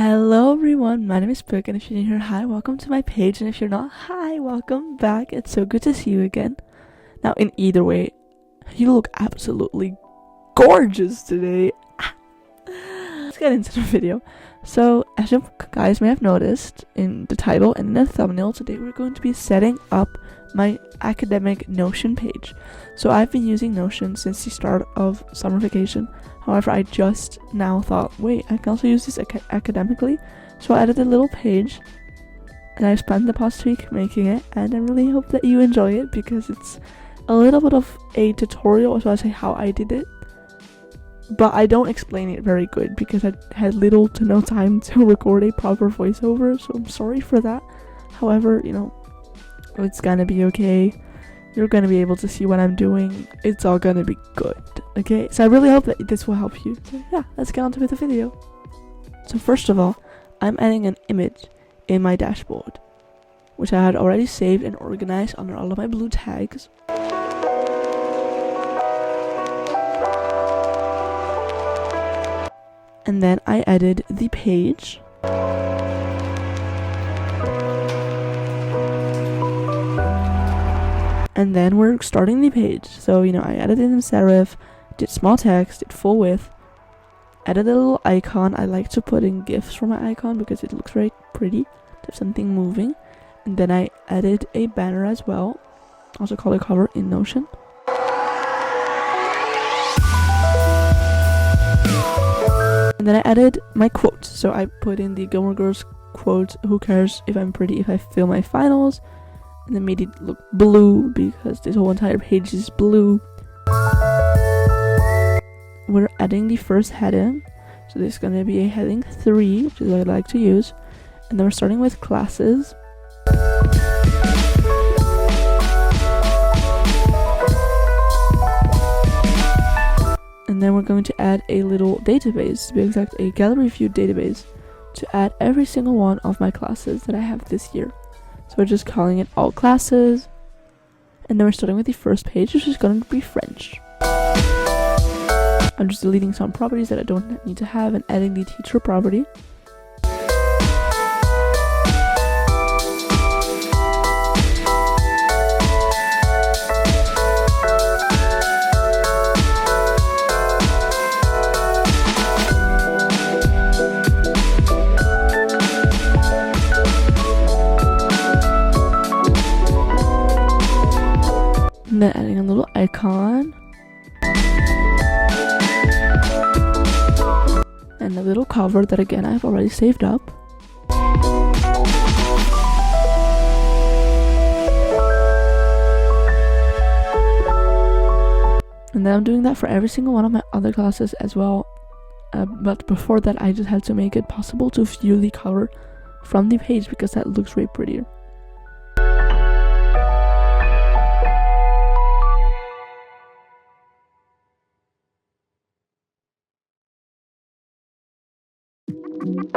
Hello everyone, my name is Brooke, and if you're new here, hi, welcome to my page, and if you're not, hi, welcome back. It's so good to see you again. Now, in either way, you look absolutely gorgeous today. Let's get into the video. So, as you guys may have noticed in the title and in the thumbnail, today we're going to be setting up my academic Notion page. So I've been using Notion since the start of summer vacation. However, I just now thought, wait, I can also use this academically. So I added a little page, and I spent the past week making it, and I really hope that you enjoy it because it's a little bit of a tutorial as well as how I did it. But I don't explain it very good because I had little to no time to record a proper voiceover, so I'm sorry for that. However, it's gonna be okay. You're gonna be able to see what I'm doing. It's all gonna be good, okay? So I really hope that this will help you. So yeah, let's get on to the video. So first of all, I'm adding an image in my dashboard, which I had already saved and organized under all of my blue tags. And then I added the page. And then we're starting the page. So, I added in serif, did small text, did full width, added a little icon. I like to put in GIFs for my icon because it looks very pretty to have something moving. And then I added a banner as well, also called a cover in Notion. And then I added my quote. So I put in the Gilmore Girls quote, "Who cares if I'm pretty if I fail my finals?" And then made it look blue because this whole entire page is blue. We're adding the first heading. So this is going to be a heading 3, which is what I like to use. And then we're starting with classes. And then we're going to add a little database, to be exact, a gallery view database, to add every single one of my classes that I have this year. So we're just calling it all classes. And then we're starting with the first page, which is going to be French. I'm just deleting some properties that I don't need to have and adding the teacher property. And then adding a little icon and a little cover that again I've already saved up. And then I'm doing that for every single one of my other classes as well. But before that, I just had to make it possible to view the cover from the page because that looks way prettier.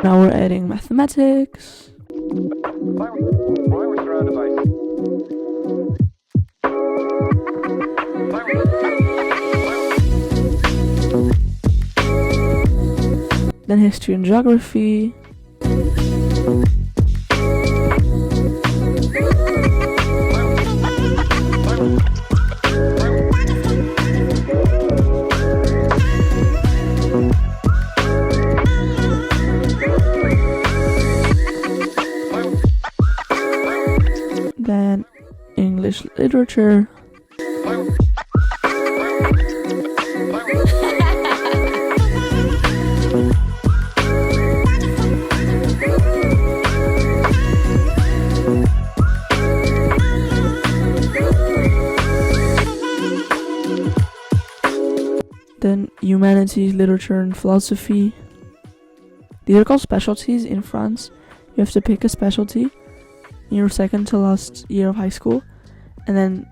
Now we're adding mathematics. Then history and geography. Then English literature. Then humanities, literature, and philosophy. These are called specialties in France. You have to pick a specialty in your second to last year of high school, and then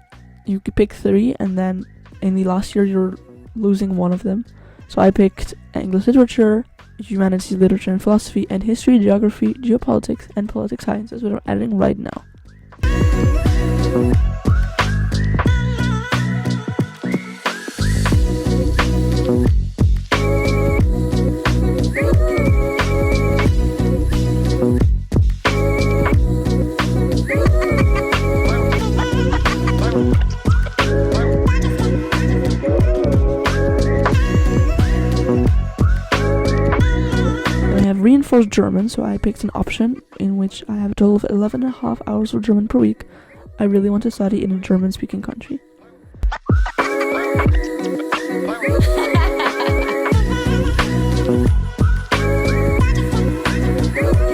you could pick 3, and then in the last year you're losing one of them. So I picked English literature, humanities, literature, and philosophy, and history, geography, geopolitics, and political science. That's what I'm adding right now. have reinforced German, so I picked an option in which I have a total of 11.5 hours of German per week. I really want to study in a German-speaking country.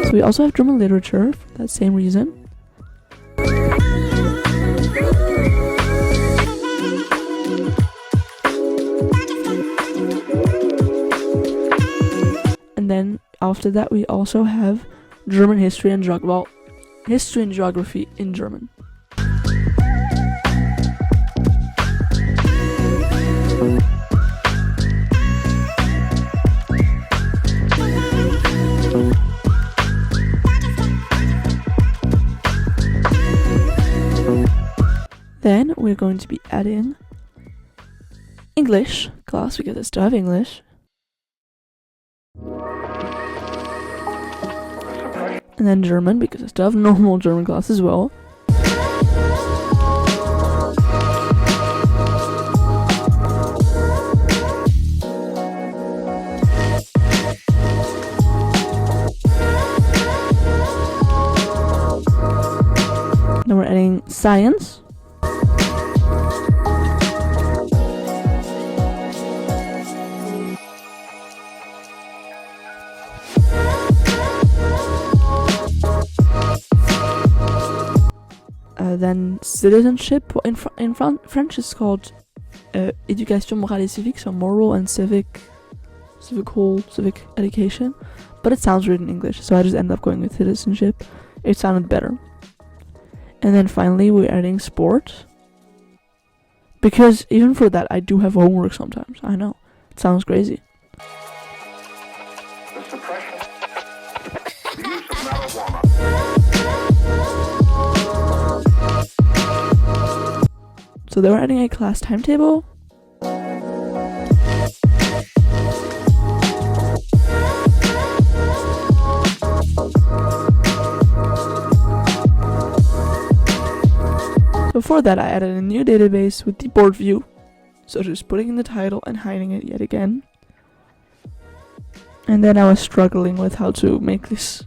So we also have German literature for that same reason. And then after that we also have German history and history and geography in German. Then we're going to be adding English class because I still have English. And then German because I still have normal German class as well. Then we're adding science. Then citizenship. In French it's called éducation morale et civique, so moral and civic education. But it sounds weird in English, so I just ended up going with citizenship. It sounded better. And then finally we're adding sport. Because even for that I do have homework sometimes. I know. It sounds crazy. The suppression, the use of marijuana. So they were adding a class timetable. So for that I added a new database with the board view. So just putting in the title and hiding it yet again. And then I was struggling with how to make this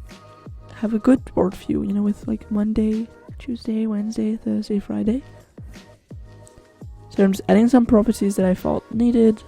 have a good board view, you know, with like Monday, Tuesday, Wednesday, Thursday, Friday. So I'm just adding some properties that I felt needed.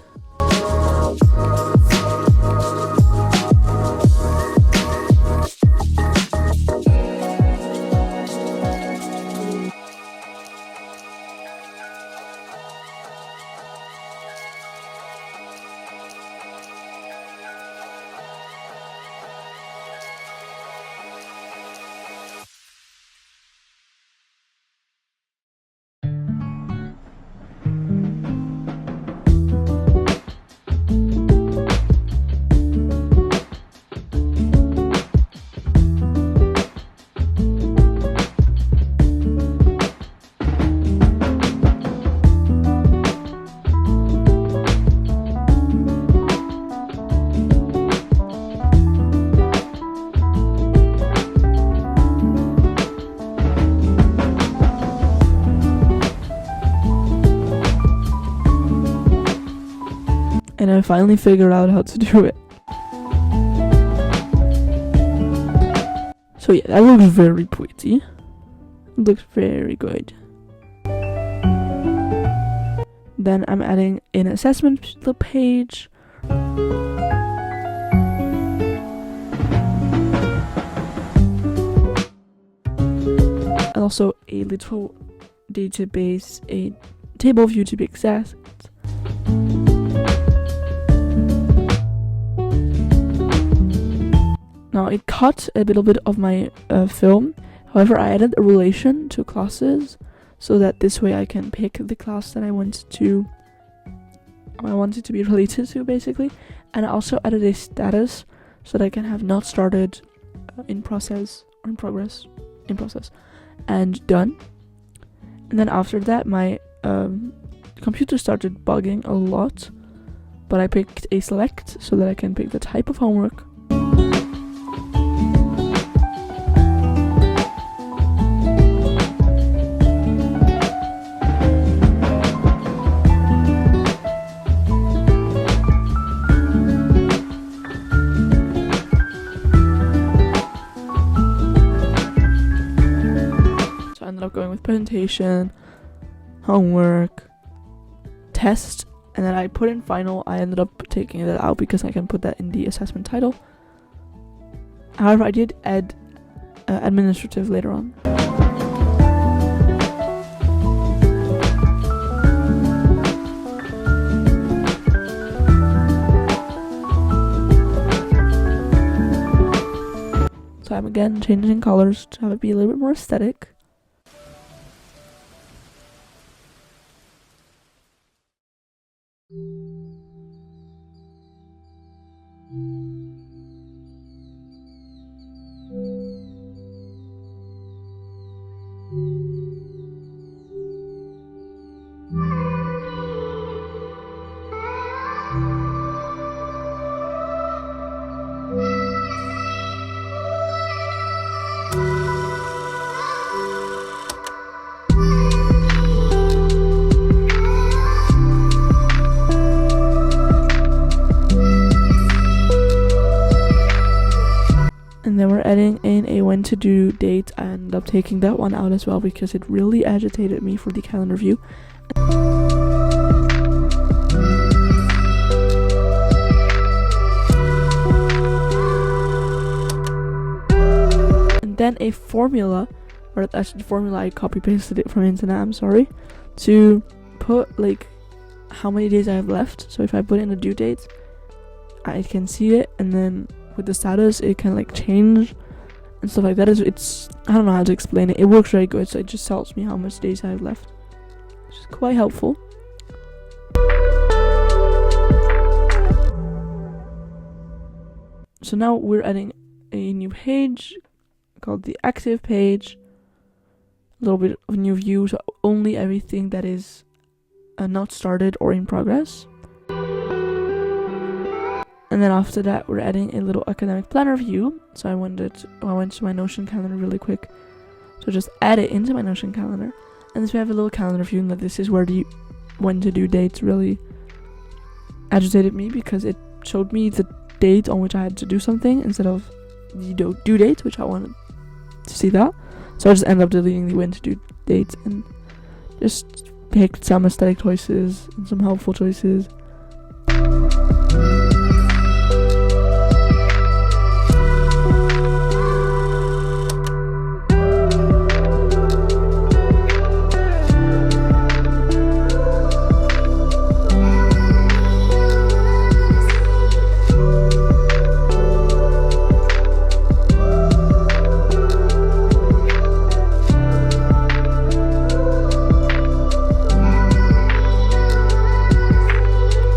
And I finally figured out how to do it. So yeah, that looks very pretty. It looks very good. Then I'm adding an assessment page. And also a little database, a table view to be exact. Now it cut a little bit of my film. However, I added a relation to classes so that this way I can pick the class that I want to be related to, basically. And I also added a status so that I can have not started, in process, or in progress, in process, and done. And then after that my computer started bugging a lot, but I picked a select so that I can pick the type of homework. going with presentation, homework, test, and then I put in final. I ended up taking that out because I can put that in the assessment title. However, I did add administrative later on. So I'm again changing colors to have it be a little bit more aesthetic. And then we're adding in a when to do date. I ended up taking that one out as well because it really agitated me for the calendar view. And then a formula, or actually the formula I copy pasted it from internet, I'm sorry, to put like how many days I have left. So if I put in a due date, I can see it, and then with the status it can like change and stuff like that. It's I don't know how to explain it. It works very good, so it just tells me how much days I have left, which is quite helpful. So now we're adding a new page called the active page, a little bit of a new view, so only everything that is not started or in progress. And then after that, we're adding a little academic planner view. So I went to my Notion calendar really quick. So just add it into my Notion calendar. And so we have a little calendar view, and that this is where the when to do dates really agitated me, because it showed me the date on which I had to do something instead of the due date, which I wanted to see that. So I just ended up deleting the when to do dates and just picked some aesthetic choices and some helpful choices.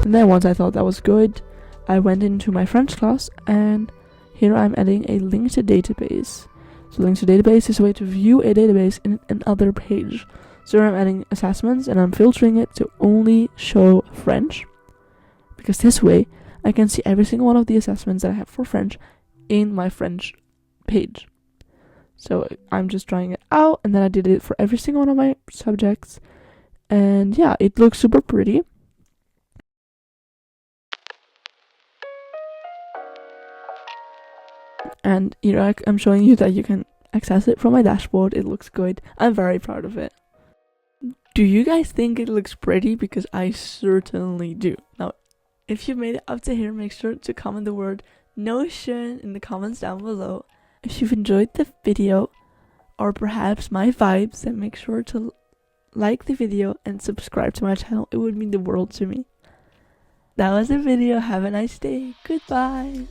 And then once I thought that was good, I went into my French class, and here I'm adding a link to database. So link to database is a way to view a database in another page. So here I'm adding assessments, and I'm filtering it to only show French, because this way I can see every single one of the assessments that I have for French in my French page. So I'm just trying it out, and then I did it for every single one of my subjects, and yeah, it looks super pretty. And I'm showing you that you can access it from my dashboard. It looks good. I'm very proud of it. Do you guys think it looks pretty? Because I certainly do. Now, if you made it up to here, make sure to comment the word Notion in the comments down below. If you've enjoyed the video, or perhaps my vibes, then make sure to like the video and subscribe to my channel. It would mean the world to me. That was the video. Have a nice day. Goodbye.